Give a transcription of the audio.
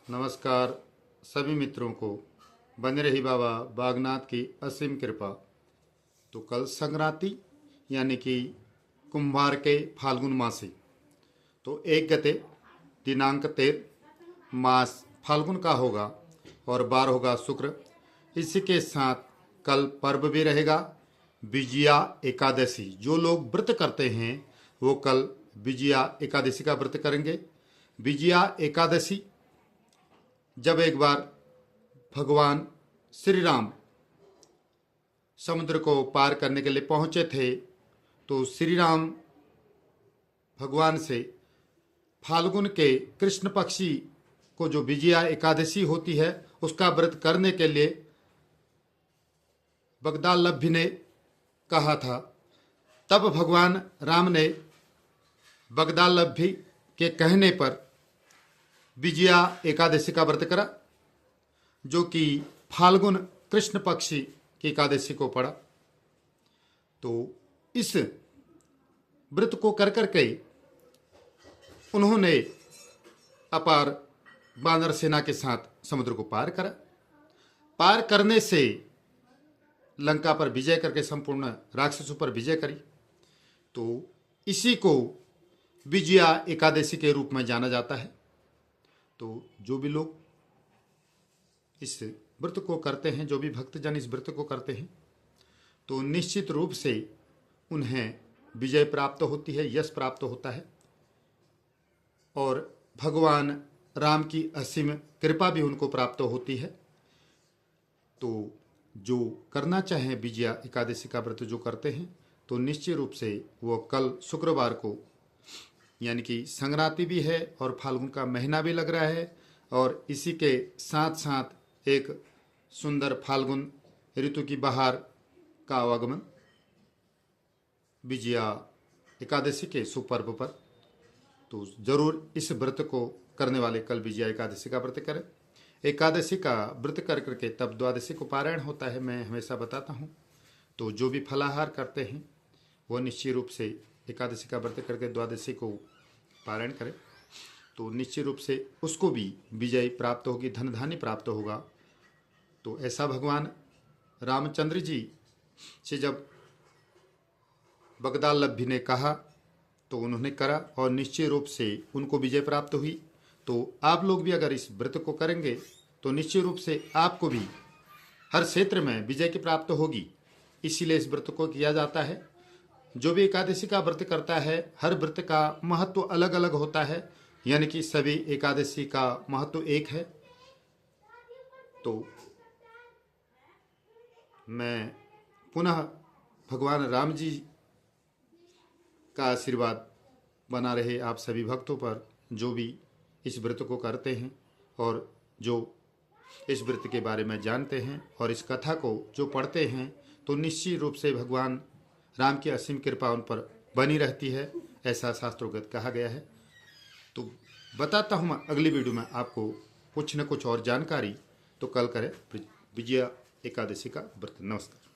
नमस्कार सभी मित्रों को। बने रही बाबा बागनाथ की असीम कृपा। तो कल संक्रांति यानी कि कुंभार के फाल्गुन मासी, तो 1 गते दिनांक 13 मास फाल्गुन का होगा और बार होगा शुक्र। इसी के साथ कल पर्व भी रहेगा विजया एकादशी। जो लोग व्रत करते हैं वो कल विजया एकादशी का व्रत करेंगे। विजया एकादशी जब एक बार भगवान श्री राम समुद्र को पार करने के लिए पहुंचे थे, तो श्री राम भगवान से फाल्गुन के कृष्ण पक्षी को जो विजया एकादशी होती है उसका व्रत करने के लिए बगदालभ्य ने कहा था। तब भगवान राम ने बगदालभ्य के कहने पर विजया एकादशी का व्रत करा, जो कि फाल्गुन कृष्ण पक्षी की एकादशी को पड़ा। तो इस व्रत को कर करके उन्होंने अपार वानर सेना के साथ समुद्र को पार करा। पार करने से लंका पर विजय करके संपूर्ण राक्षसों पर विजय करी। तो इसी को विजया एकादशी के रूप में जाना जाता है। तो जो भी लोग इस व्रत को करते हैं, जो भी भक्तजन इस व्रत को करते हैं, तो निश्चित रूप से उन्हें विजय प्राप्त होती है, यश प्राप्त होता है और भगवान राम की असीम कृपा भी उनको प्राप्त होती है। तो जो करना चाहें विजया एकादशी का व्रत जो करते हैं, तो निश्चित रूप से वो कल शुक्रवार को, यानी कि संक्रांति भी है और फाल्गुन का महीना भी लग रहा है, और इसी के साथ साथ एक सुंदर फाल्गुन ऋतु की बहार का आवागमन विजया एकादशी के सुपर्व पर। तो जरूर इस व्रत को करने वाले कल विजया एकादशी का व्रत करें। एकादशी का व्रत कर करके तब द्वादशी को पारायण होता है, मैं हमेशा बताता हूँ। तो जो भी फलाहार करते हैं वो निश्चित रूप से एकादशी का व्रत करके द्वादशी को पारायण करें, तो निश्चित रूप से उसको भी विजय प्राप्त होगी, धन धान्य प्राप्त होगा। तो ऐसा भगवान रामचंद्र जी से जब बगदालभ्य ने कहा तो उन्होंने करा और निश्चित रूप से उनको विजय प्राप्त हुई। तो आप लोग भी अगर इस व्रत को करेंगे तो निश्चित रूप से आपको भी हर क्षेत्र में विजय की प्राप्त होगी। इसीलिए इस व्रत को किया जाता है। जो भी एकादशी का व्रत करता है, हर व्रत का महत्व अलग अलग होता है, यानी कि सभी एकादशी का महत्व एक है। तो मैं पुनः भगवान राम जी का आशीर्वाद बना रहे आप सभी भक्तों पर, जो भी इस व्रत को करते हैं और जो इस व्रत के बारे में जानते हैं और इस कथा को जो पढ़ते हैं, तो निश्चित रूप से भगवान राम की असीम कृपा उन पर बनी रहती है, ऐसा शास्त्रोक्त कहा गया है। तो बताता हूँ मैं अगली वीडियो में आपको कुछ न कुछ और जानकारी। तो कल करें विजया एकादशी का व्रत। नमस्कार।